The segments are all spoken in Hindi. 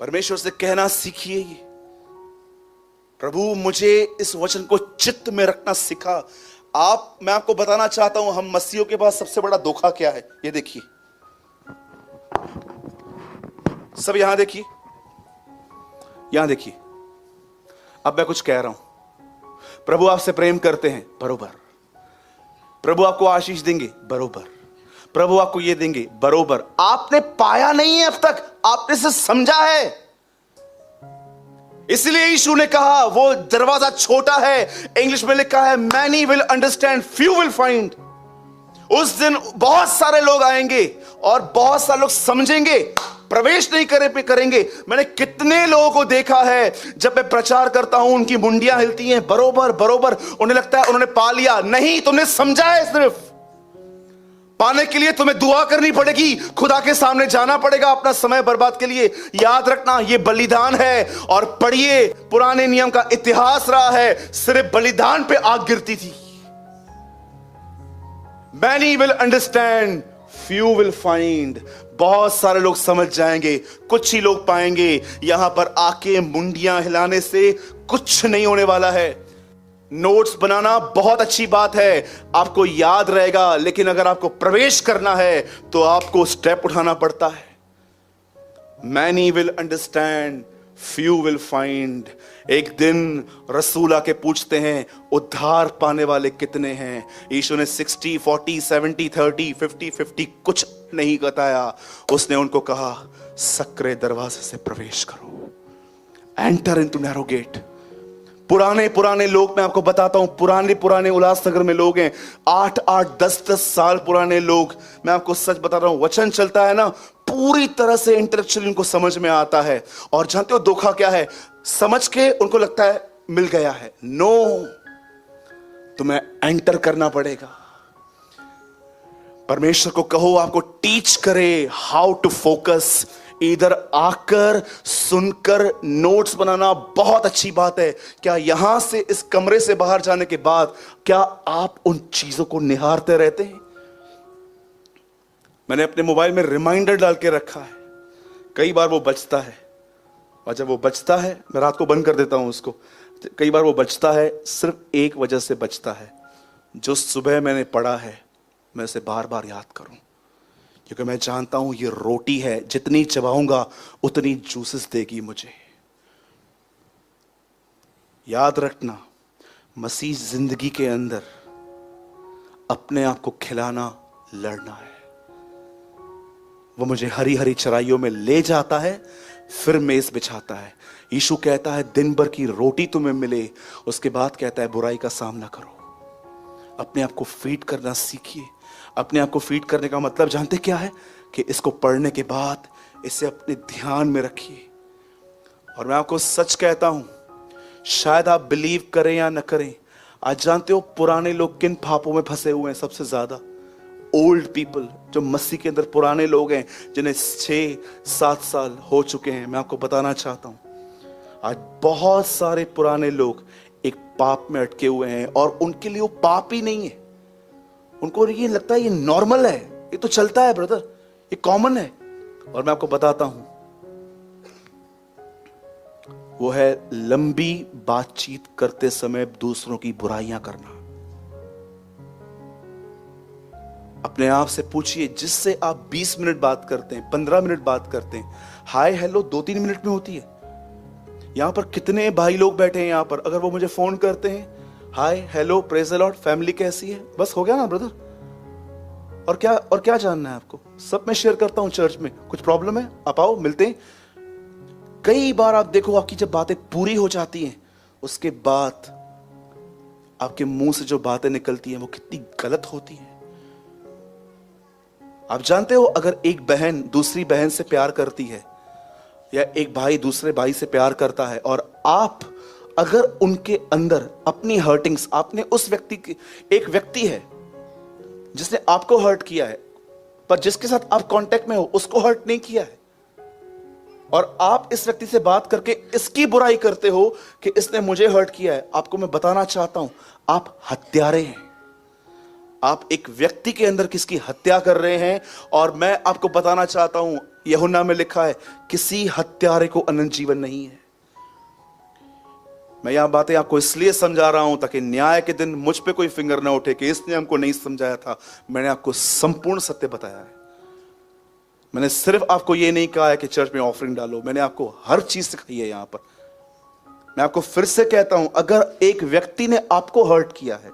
परमेश्वर से कहना सीखिए, प्रभु मुझे इस वचन को चित्त में रखना सिखा। मैं आपको बताना चाहता हूं, हम मसीहियों के पास सबसे बड़ा धोखा क्या है। ये देखिए, सब यहां देखिए, यहां देखिए। अब मैं कुछ कह रहा हूं, प्रभु आपसे प्रेम करते हैं, बरोबर। प्रभु आपको आशीष देंगे, बरोबर। प्रभु आपको ये देंगे, बरोबर। आपने पाया नहीं है अब तक, आपने सिर्फ समझा है। इसलिए यीशु ने कहा वो दरवाजा छोटा है। इंग्लिश में लिखा है many will understand, few will find. उस दिन बहुत सारे लोग आएंगे और बहुत सारे लोग समझेंगे, प्रवेश नहीं करेंगे। मैंने कितने लोगों को देखा है, जब मैं प्रचार करता हूं उनकी मुंडियां हिलती हैं, बरोबर बरोबर। उन्हें लगता है उन्होंने पा लिया। नहीं, तुमने समझा है। सिर्फ पाने के लिए तुम्हें दुआ करनी पड़ेगी, खुदा के सामने जाना पड़ेगा अपना समय बर्बाद के लिए। याद रखना, यह बलिदान है। और पढ़िए, पुराने नियम का इतिहास रहा है, सिर्फ बलिदान पे आग गिरती थी। Many will understand, few will find। बहुत सारे लोग समझ जाएंगे, कुछ ही लोग पाएंगे। यहां पर आके मुंडियां हिलाने से कुछ नहीं होने वाला है। नोट्स बनाना बहुत अच्छी बात है, आपको याद रहेगा, लेकिन अगर आपको प्रवेश करना है तो आपको स्टेप उठाना पड़ता है। Many will understand, few will find। एक दिन रसूल आके पूछते हैं, उद्धार पाने वाले कितने हैं? यीशु ने 60, 40, 70, 30, 50, 50 कुछ नहीं बताया। उसने उनको कहा, सकरे दरवाजे से प्रवेश करो, एंटर इनटू नैरो गेट। पुराने लोग, मैं आपको बताता हूं, पुराने उल्लासनगर में लोग हैं, 8-8, 10-10 साल पुराने लोग। मैं आपको सच बता रहा हूं, वचन चलता है ना, पूरी तरह से इंटेलेक्चुअली उनको समझ में आता है। और जानते हो धोखा क्या है? समझ के उनको लगता है मिल गया है। नो, तुम्हें एंटर करना पड़ेगा। परमेश्वर को कहो आपको टीच करे हाउ टू फोकस। इधर आकर सुनकर नोट्स बनाना बहुत अच्छी बात है। क्या यहां से, इस कमरे से बाहर जाने के बाद, क्या आप उन चीजों को निहारते रहते हैं? मैंने अपने मोबाइल में रिमाइंडर डाल के रखा है, कई बार वो बजता है, और जब वो बजता है मैं रात को बंद कर देता हूं उसको। कई बार वो बजता है, सिर्फ एक वजह से बजता है, जो सुबह मैंने पढ़ा है मैं उसे बार बार याद करूं, क्योंकि मैं जानता हूं ये रोटी है, जितनी चबाऊंगा उतनी जूसेस देगी मुझे। याद रखना, मसीह जिंदगी के अंदर अपने आप को खिलाना, लड़ना है। वो मुझे हरी हरी चराइयों में ले जाता है, फिर मेज बिछाता है। यीशु कहता है दिन भर की रोटी तुम्हें मिले, उसके बाद कहता है बुराई का सामना करो। अपने आप को फीड करना सीखिए। अपने आप को फीड करने का मतलब जानते क्या है? कि इसको पढ़ने के बाद इसे अपने ध्यान में रखिए। और मैं आपको सच कहता हूं, शायद आप बिलीव करें या न करें, आज जानते हो पुराने लोग किन पापों में फंसे हुए हैं सबसे ज्यादा? ओल्ड पीपल, जो मसीह के अंदर पुराने लोग हैं, जिन्हें 6-7 साल हो चुके हैं। मैं आपको बताना चाहता हूं, आज बहुत सारे पुराने लोग एक पाप में अटके हुए हैं, और उनके लिए वो पाप ही नहीं है। उनको ये लगता है ये नॉर्मल है, ये तो चलता है ब्रदर, ये कॉमन है। और मैं आपको बताता हूं, वो है लंबी बातचीत करते समय दूसरों की बुराइयां करना। अपने आप से पूछिए, जिससे आप 20 मिनट बात करते हैं, 15 मिनट बात करते हैं, हाय हेलो 2-3 मिनट में होती है। यहां पर कितने भाई लोग बैठे हैं यहां पर, अगर वो मुझे फोन करते हैं, hi hello praise the Lord, family कैसी है, बस हो गया ना ब्रदर। और क्या जानना है आपको? सब मैं शेयर करता हूं चर्च में। कुछ प्रॉब्लम है, आप आओ, मिलते हैं। कई बार आप देखो, आपकी जब बातें पूरी हो जाती हैं, उसके बाद आपके मुंह से जो बातें निकलती हैं वो कितनी गलत होती हैं। आप जानते हो, अगर एक बहन दूसरी बहन से प्यार करती है, या एक भाई दूसरे भाई से प्यार करता है, और आप अगर उनके अंदर अपनी हर्टिंग्स, आपने उस व्यक्ति की, एक व्यक्ति है जिसने आपको हर्ट किया है, पर जिसके साथ आप कांटेक्ट में हो उसको हर्ट नहीं किया है, और आप इस व्यक्ति से बात करके इसकी बुराई करते हो कि इसने मुझे हर्ट किया है, आपको मैं बताना चाहता हूं, आप हत्यारे हैं। आप एक व्यक्ति के अंदर किसकी हत्या कर रहे हैं। और मैं आपको बताना चाहता हूं, यूहन्ना में लिखा है किसी हत्यारे को अनंत जीवन नहीं है। मैं यह बातें आपको इसलिए समझा रहा हूं ताकि न्याय के दिन मुझ पे कोई फिंगर ना उठे कि इसने हमको नहीं समझाया था। मैंने आपको संपूर्ण सत्य बताया है। मैंने सिर्फ आपको यह नहीं कहा है कि चर्च में ऑफरिंग डालो, मैंने आपको हर चीज सिखाई है। यहां पर मैं आपको फिर से कहता हूं, अगर एक व्यक्ति ने आपको हर्ट किया है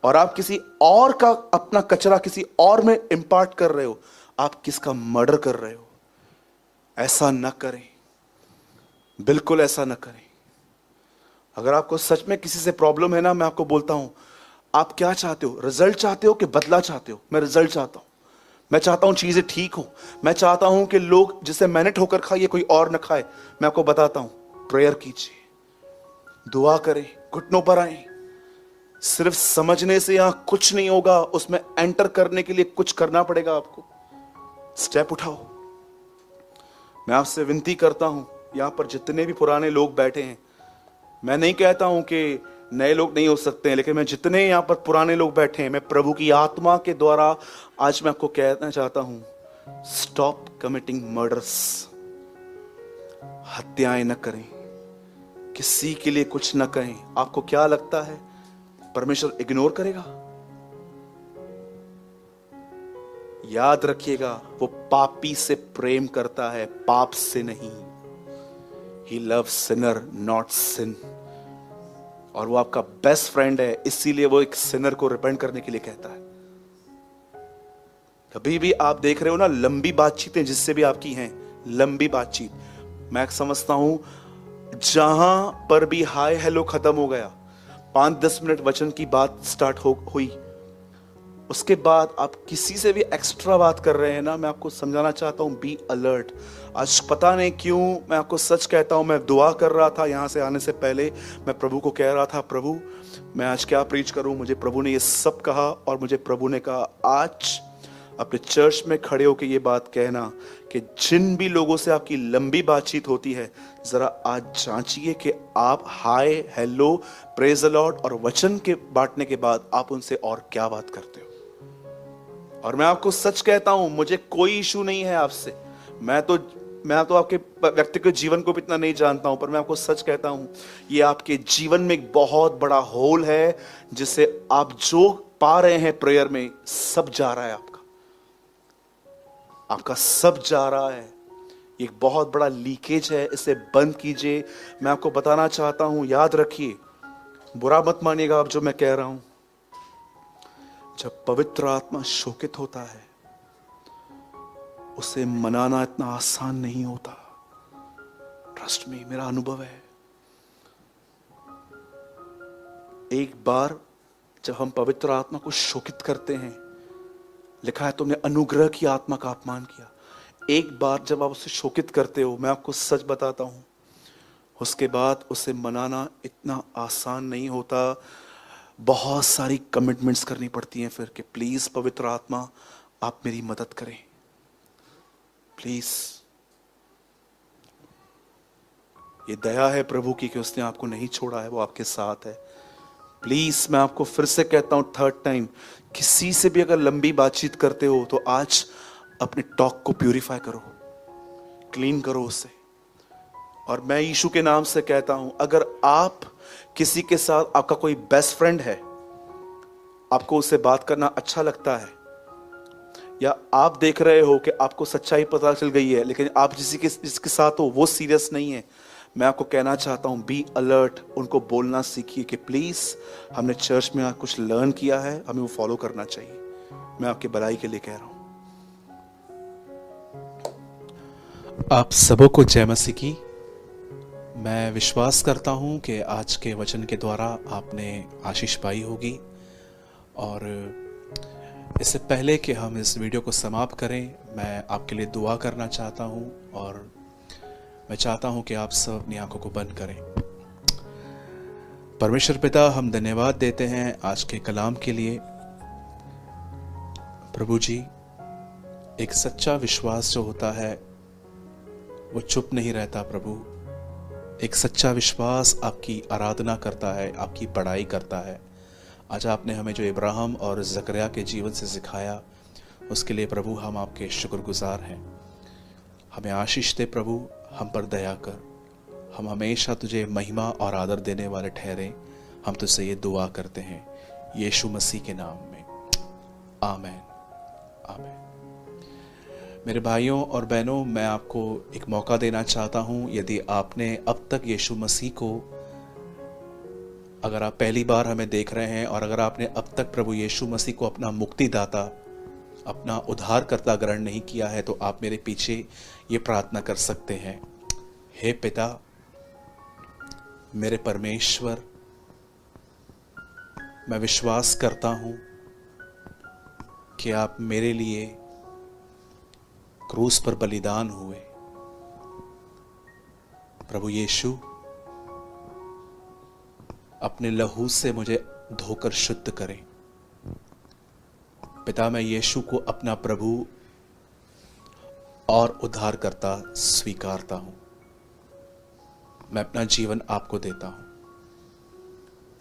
और आप किसी और का अपना कचरा किसी और में इंपार्ट कर रहे हो, आप किसका मर्डर कर रहे हो। ऐसा न करें, बिल्कुल ऐसा न करें। अगर आपको सच में किसी से प्रॉब्लम है ना, मैं आपको बोलता हूं, आप क्या चाहते हो, रिजल्ट चाहते हो कि बदला चाहते हो? मैं रिजल्ट चाहता हूं। मैं चाहता हूं चीजें ठीक हो। मैं चाहता हूं कि लोग जिसे मैंने ठोकर खाई है कोई और न खाए। मैं आपको बताता हूं, प्रेयर कीजिए, दुआ करें, घुटनों पर आए। सिर्फ समझने से यहां कुछ नहीं होगा, उसमें एंटर करने के लिए कुछ करना पड़ेगा आपको। स्टेप उठाओ। मैं आपसे विनती करता हूं, यहां पर जितने भी पुराने लोग बैठे हैं, मैं नहीं कहता हूं कि नए लोग नहीं हो सकते हैं, लेकिन मैं जितने यहां पर पुराने लोग बैठे हैं, मैं प्रभु की आत्मा के द्वारा आज मैं आपको कहना चाहता हूं, स्टॉप कमिटिंग मर्डर्स। हत्याएं न करें, किसी के लिए कुछ न कहें। आपको क्या लगता है परमेश्वर इग्नोर करेगा? याद रखिएगा, वो पापी से प्रेम करता है, पाप से नहीं। He loves sinner, not sin. और वो आपका बेस्ट फ्रेंड है, इसीलिए वो एक सिनर को रिपेंट करने के लिए कहता है। कभी भी आप देख रहे हो ना, लंबी बातचीतें जिससे भी आपकी हैं, लंबी बातचीत, मैं समझता हूं जहां पर भी हाय हेलो खत्म हो गया, 5-10 मिनट वचन की बात स्टार्ट हुई, उसके बाद आप किसी से भी एक्स्ट्रा बात कर रहे हैं ना, मैं आपको समझाना चाहता हूं, बी अलर्ट। आज पता नहीं क्यों मैं आपको सच कहता हूं, मैं दुआ कर रहा था यहां से आने से पहले, मैं प्रभु को कह रहा था, प्रभु मैं आज क्या प्रीच करूं। मुझे प्रभु ने ये सब कहा और मुझे प्रभु ने कहा आज अपने चर्च में खड़े होकर ये बात कहना कि जिन भी लोगों से आपकी लंबी बातचीत होती है, जरा आज जांचिए कि आप hi hello praise the Lord और वचन के बांटने के बाद आप उनसे और क्या बात करते हो। और मैं आपको सच कहता हूं, मुझे कोई इशू नहीं है आपसे। मैं तो आपके व्यक्तिगत जीवन को भी इतना नहीं जानता हूं, पर मैं आपको सच कहता हूं, ये आपके जीवन में एक बहुत बड़ा होल है, जिससे आप जो पा रहे हैं प्रेयर में, सब जा रहा है आपका सब जा रहा है। एक बहुत बड़ा लीकेज है, इसे बंद कीजिए। मैं आपको बताना चाहता हूं, याद रखिए, बुरा मत मानिएगा आप जो मैं कह रहा हूं, जब पवित्र आत्मा शोकित होता है, उसे मनाना इतना आसान नहीं होता। ट्रस्ट मी, मेरा अनुभव है। एक बार जब हम पवित्र आत्मा को शोकित करते हैं, लिखा है तुमने अनुग्रह की आत्मा का अपमान किया। एक बार जब आप उसे शोकित करते हो, मैं आपको सच बताता हूं, उसके बाद उसे मनाना इतना आसान नहीं होता। बहुत सारी कमिटमेंट्स करनी पड़ती हैं फिर कि प्लीज पवित्र आत्मा आप मेरी मदद करें, प्लीज। ये दया है प्रभु की कि उसने आपको नहीं छोड़ा है, वो आपके साथ है। प्लीज मैं आपको फिर से कहता हूं, थर्ड टाइम, किसी से भी अगर लंबी बातचीत करते हो तो आज अपने टॉक को प्यूरिफाई करो, क्लीन करो उसे। और मैं यीशु के नाम से कहता हूं, अगर आप किसी के साथ, आपका कोई बेस्ट फ्रेंड है, आपको उससे बात करना अच्छा लगता है, या आप देख रहे हो कि आपको सच्चाई पता चल गई है, लेकिन आप जिसके साथ हो वो सीरियस नहीं है, मैं आपको कहना चाहता हूं, बी अलर्ट। उनको बोलना सीखिए कि प्लीज हमने चर्च में कुछ लर्न किया है, हमें वो फॉलो करना चाहिए। मैं आपके भलाई के लिए कह रहा हूं। आप सबों को जय मसीह की। मैं विश्वास करता हूं कि आज के वचन के द्वारा आपने आशीष पाई होगी। और इससे पहले कि हम इस वीडियो को समाप्त करें, मैं आपके लिए दुआ करना चाहता हूं और मैं चाहता हूं कि आप सब अपनी आंखों को बंद करें। परमेश्वर पिता, हम धन्यवाद देते हैं आज के कलाम के लिए। प्रभु जी, एक सच्चा विश्वास जो होता है वो चुप नहीं रहता प्रभु। एक सच्चा विश्वास आपकी आराधना करता है, आपकी बड़ाई करता है। आज आपने हमें जो इब्राहिम और जकरिया के जीवन से सिखाया, उसके लिए प्रभु हम आपके शुक्रगुजार हैं। हमें आशीष दे प्रभु, हम पर दया कर। हम हमेशा तुझे महिमा और आदर देने वाले ठहरे। हम तुझसे ये दुआ करते हैं यीशु मसीह के नाम में, आमीन आमीन। मेरे भाइयों और बहनों, मैं आपको एक मौका देना चाहता हूं। यदि आपने अब तक यीशु मसीह को, अगर आप पहली बार हमें देख रहे हैं और अगर आपने अब तक प्रभु यीशु मसीह को अपना मुक्तिदाता, अपना उद्धारकर्ता ग्रहण नहीं किया है, तो आप मेरे पीछे ये प्रार्थना कर सकते हैं। हे पिता, मेरे परमेश्वर, मैं विश्वास करता हूं कि आप मेरे लिए क्रूस पर बलिदान हुए। प्रभु यीशु, अपने लहू से मुझे धोकर शुद्ध करें। पिता, मैं यीशु को अपना प्रभु और उद्धारकर्ता स्वीकारता हूं। मैं अपना जीवन आपको देता हूं।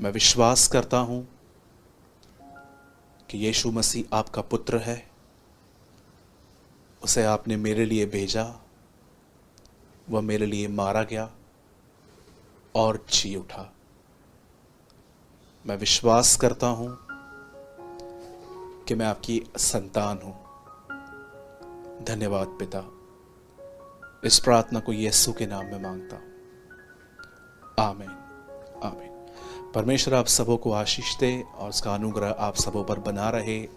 मैं विश्वास करता हूं कि यीशु मसीह आपका पुत्र है। उसे आपने मेरे लिए भेजा, वह मेरे लिए मारा गया और जी उठा। मैं विश्वास करता हूं कि मैं आपकी संतान हूं। धन्यवाद पिता। इस प्रार्थना को यीशु के नाम में मांगता हूं, आमीन आमीन। परमेश्वर आप सबों को आशीष दे और उसका अनुग्रह आप सबों पर बना रहे।